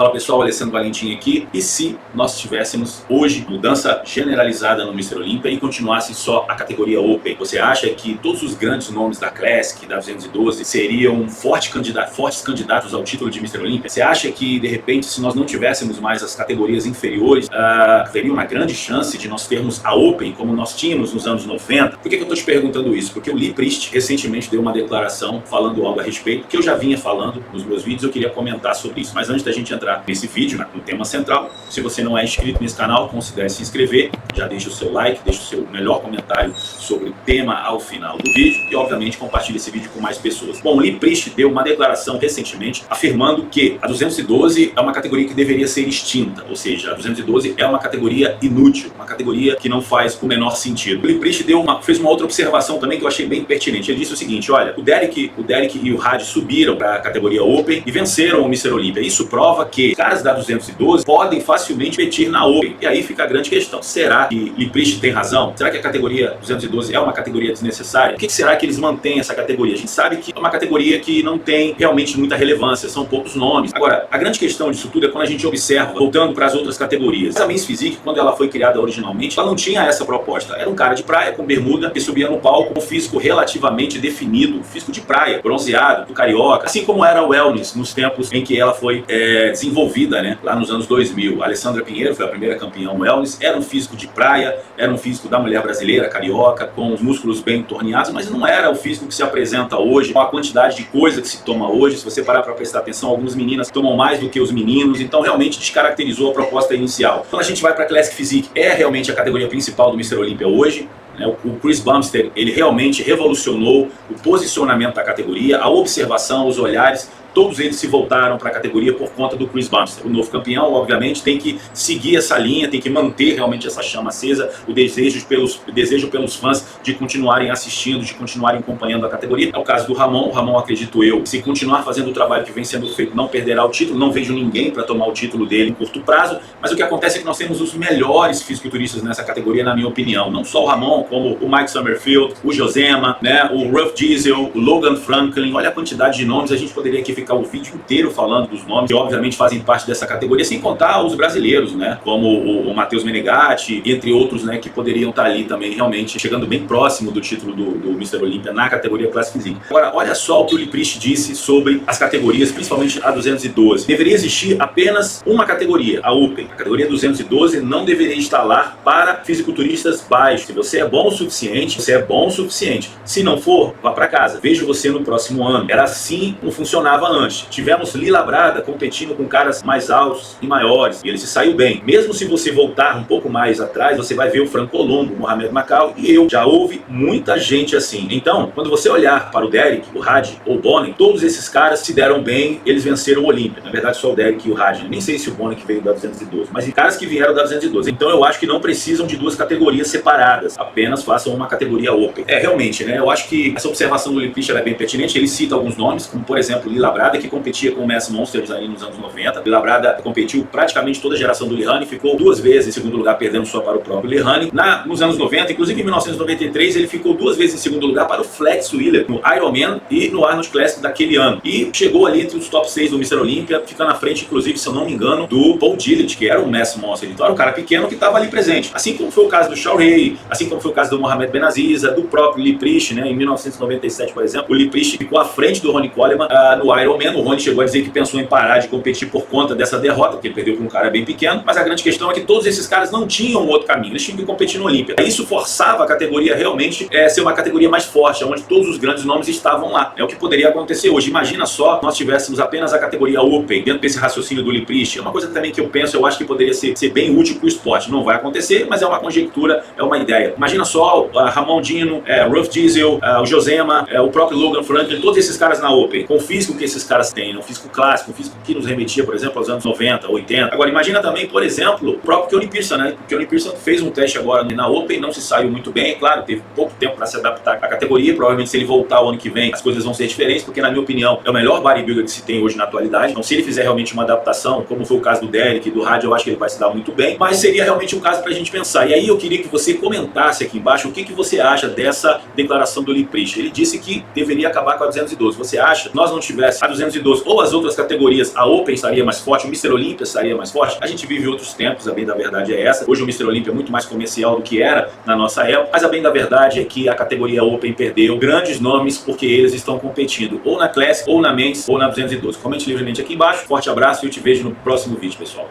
Fala pessoal, Alessandro Valentim aqui. E se nós tivéssemos hoje mudança generalizada no Mr. Olympia e continuasse só a categoria Open? Você acha que todos os grandes nomes da Classic, da 212, seriam fortes candidatos ao título de Mr. Olympia? Você acha que, de repente, se nós não tivéssemos mais as categorias inferiores, haveria uma grande chance de nós termos a Open como nós tínhamos nos anos 90? Por que eu estou te perguntando isso? Porque o Lee Priest recentemente deu uma declaração falando algo a respeito que eu já vinha falando nos meus vídeos, eu queria comentar sobre isso. Mas antes da gente entrar nesse vídeo, no tema central, se você não é inscrito nesse canal, considere se inscrever, já deixa o seu like, deixa o seu melhor comentário sobre o tema ao final do vídeo e obviamente compartilhe esse vídeo com mais pessoas. Bom, o Lee Priest deu uma declaração recentemente afirmando que a 212 é uma categoria que deveria ser extinta, ou seja, a 212 é uma categoria inútil, uma categoria que não faz o menor sentido. O Lee Priest fez uma outra observação também que eu achei bem pertinente. Ele disse o seguinte: olha, o Derek e o Had subiram para a categoria Open e venceram o Mr. Olympia. Isso prova que os caras da 212 podem facilmente competir na Open. E aí fica a grande questão: será que Lee Priest tem razão? Será que a categoria 212 é uma categoria desnecessária? Por que será que eles mantêm essa categoria? A gente sabe que é uma categoria que não tem realmente muita relevância, são poucos nomes. Agora, a grande questão disso tudo é quando a gente observa, voltando para as outras categorias. A Men's Physique, quando ela foi criada originalmente, ela não tinha essa proposta. Era um cara de praia com bermuda que subia no palco com um físico relativamente definido, físico de praia, bronzeado, do carioca, assim como era o wellness nos tempos em que ela foi desenvolvida, né, lá nos anos 2000. A Alessandra Pinheiro foi a primeira campeã wellness, era um físico de praia, era um físico da mulher brasileira, carioca, com os músculos bem torneados, mas não era o físico que se apresenta hoje, com a quantidade de coisa que se toma hoje. Se você parar para prestar atenção, algumas meninas tomam mais do que os meninos, então realmente descaracterizou a proposta inicial. Quando a gente vai para a Classic Physique, é realmente a categoria principal do Mr. Olympia hoje. O Chris Bumstead, ele realmente revolucionou o posicionamento da categoria, a observação, os olhares. Todos eles se voltaram para a categoria por conta do Chris Bumstead. O novo campeão, obviamente, tem que seguir essa linha, tem que manter realmente essa chama acesa, o desejo pelos fãs de continuarem assistindo, de continuarem acompanhando a categoria. É o caso do Ramon. O Ramon, acredito eu, se continuar fazendo o trabalho que vem sendo feito, não perderá o título. Não vejo ninguém para tomar o título dele em curto prazo, mas o que acontece é que nós temos os melhores fisiculturistas nessa categoria, na minha opinião. Não só o Ramon, como o Mike Summerfield, o Josema, né, o Ruff Diesel, o Logan Franklin. Olha a quantidade de nomes, a gente poderia aqui ficar o vídeo inteiro falando dos nomes que obviamente fazem parte dessa categoria, sem contar os brasileiros, né, como o Matheus Menegatti, entre outros, né, que poderiam estar ali também realmente chegando bem próximo do título do Mr. Olympia na categoria Classic Physique. Agora, olha só o que o Lee Priest disse sobre as categorias, principalmente a 212. Deveria existir apenas uma categoria, a Open. A categoria 212 não deveria estar lá para fisiculturistas baixos. Se você é bom o suficiente, você é bom o suficiente. Se não for, vá para casa. Vejo você no próximo ano. Era assim como funcionava antes. Tivemos Lila Brada competindo com caras mais altos e maiores, e ele se saiu bem. Mesmo se você voltar um pouco mais atrás, você vai ver o Franco Colombo, o Mohamed Macau e eu. Já houve muita gente assim. Então, quando você olhar para o Derek, o Had ou o Bonnen, todos esses caras se deram bem, eles venceram o Olympia. Na verdade, só o Derek e o Had. Nem sei se o Bonnen que veio da 212, mas caras que vieram da 212. Então, eu acho que não precisam de duas categorias separadas. Apenas façam uma categoria Open. Realmente, né? Eu acho que essa observação do Lee Priest é bem pertinente. Ele cita alguns nomes, como por exemplo Lila Brada, que competia com o Mass Monsters aí nos anos 90. Lila Brada competiu praticamente toda a geração do Lihane, ficou 2 vezes em segundo lugar, perdendo só para o próprio Lihane. Nos anos 90, inclusive em 1993, ele ficou 2 vezes em segundo lugar para o Flex Wheeler, no Ironman e no Arnold Classic daquele ano. E chegou ali entre os top 6 do Mr. Olympia, ficando na frente, inclusive, se eu não me engano, do Paul Dillett, que era um Mass Monster. Então era um cara pequeno que estava ali presente. Assim como foi o caso do Shaurey, assim como foi o caso do Mohamed Benaziza, do próprio Lee Priest, né? Em 1997, por exemplo, o Lee Priest ficou à frente do Ronnie Coleman no Ironman. O Ronnie chegou a dizer que pensou em parar de competir por conta dessa derrota, porque ele perdeu para um cara bem pequeno, mas a grande questão é que todos esses caras não tinham outro caminho, eles tinham que competir no Olympia. Isso forçava a categoria realmente ser uma categoria mais forte, onde todos os grandes nomes estavam lá. É o que poderia acontecer hoje. Imagina só, nós tivéssemos apenas a categoria Open, dentro desse raciocínio do Lee Priest. É uma coisa também que eu acho que poderia ser bem útil para o esporte. Não vai acontecer, mas é uma conjectura, é uma ideia. Imagina só Ramon Dino, Ruff Diesel, o Josema, o próprio Logan Franklin, todos esses caras na Open, com o físico que esses caras têm, um físico clássico, um físico que nos remetia, por exemplo, aos anos 90, 80. Agora, imagina também, por exemplo, o próprio Keone Pearson, né? O Keone Pearson fez um teste agora na Open, não se saiu muito bem, é claro, teve pouco tempo para se adaptar à categoria. Provavelmente, se ele voltar o ano que vem, as coisas vão ser diferentes, porque, na minha opinião, é o melhor bodybuilder que se tem hoje na atualidade. Então, se ele fizer realmente uma adaptação, como foi o caso do Derek e do Had, eu acho que ele vai se dar muito bem, mas seria realmente um caso para a gente pensar. E aí, eu queria que você comentasse aqui embaixo o que você acha dessa declaração do Lee Priest. Ele disse que deveria acabar com a 212. Você acha que nós não tivéssemos a 212 ou as outras categorias, a Open estaria mais forte, o Mr. Olympia estaria mais forte. A gente vive outros tempos, a bem da verdade é essa. Hoje o Mr. Olympia é muito mais comercial do que era na nossa época, mas a bem da verdade é que a categoria Open perdeu grandes nomes porque eles estão competindo ou na Classic, ou na Men's, ou na 212. Comente livremente aqui embaixo. Forte abraço e eu te vejo no próximo vídeo, pessoal.